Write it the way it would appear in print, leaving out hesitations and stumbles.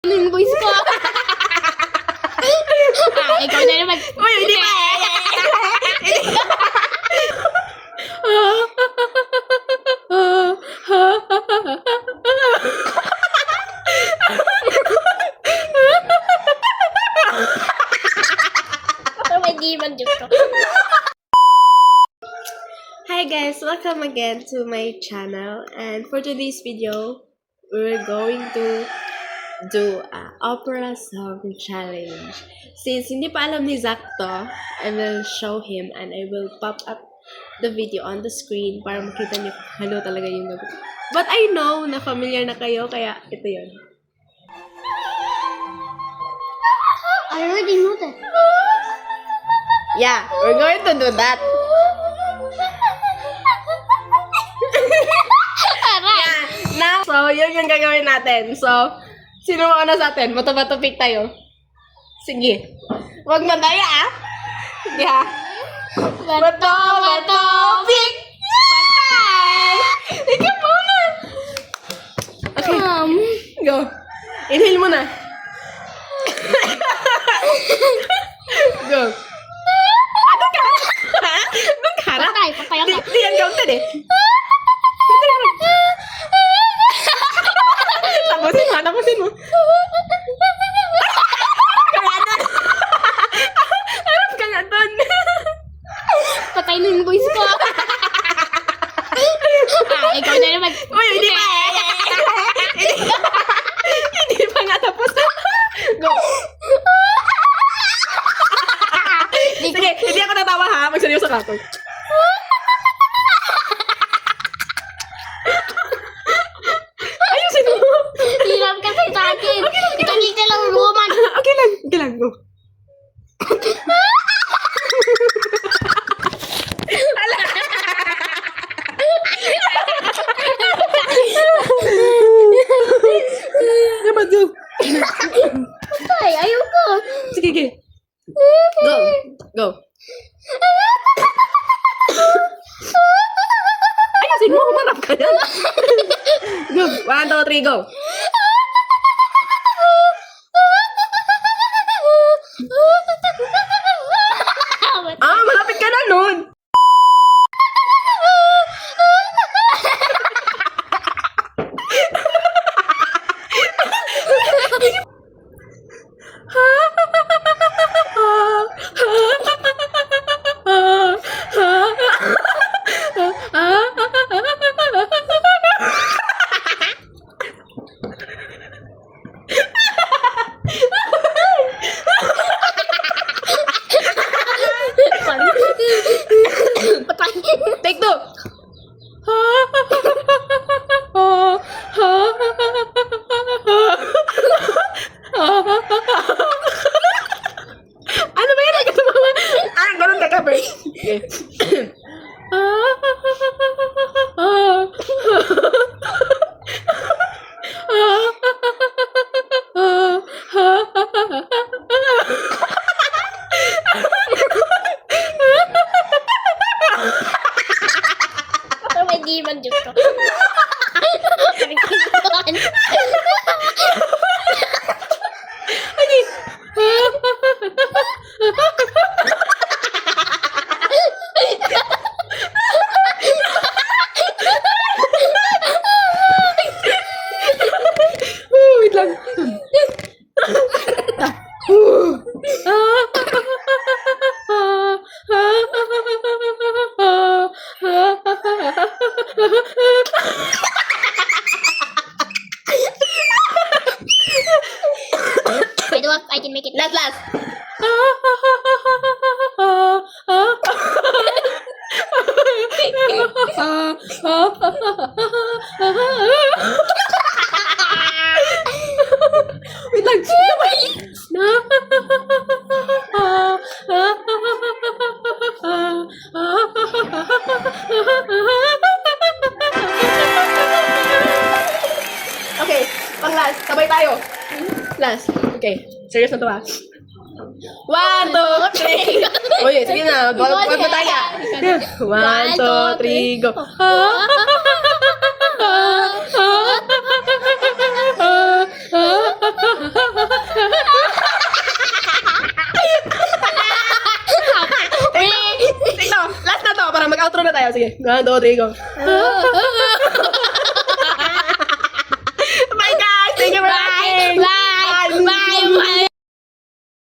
Yung voice ko. Ikaw na naman. Uy, hindi pa Hi guys, welcome again to my channel, and for today's video, we're going to do a opera song challenge. Since hindi pa alam ni Zach to, I will show him and I will pop up the video on the screen para makita niyo ano talaga yung gagawin. But I know na familiar na kayo, kaya ito yun. I already know that. Yeah, we're going to do that. Now, so, yun yung gagawin natin. So, sino mauna sa atin? Bato-bato pick tayo. Sige. Huwag madaya, ah. Sige, ha. Bato-bato pick! Patay! Ikaw muna. Okay. Go. Inhale mo na. Go. Ano ka? Doon ka na? Patay ako. Di yan counted eh. Tapusin mo. Harap ka nga doon. Patay na yung voice ko. Ikaw na naman. Uy, hindi pa Hindi pa nga tapos. Go. Sige, hindi ako natawa ha. Magseryoso ka ako. Ayusin mo. Hirap kasi sa akin. Hindi ka lang woman. Okay lang. Go. Dapat go. Ay, ayoko. Sige. Go. Ayusin mo, humarap ka yan. Go. 1, 2, 3, go. Malapit ka na nun. Take 2. Ano ba yan? Nagkasama? Ganun ka cover. Okay. Hindi man dito. Wait lang. I can make it. Last. Wait lang. Okay, pang last. Sabay tayo. Last. Okay. Serious na to ha. 1, 2, 3. Uy, sige na. Wag mo tayo. 1, 2, 3, go. outro na tayo. Sige. 1, 2, 3, go.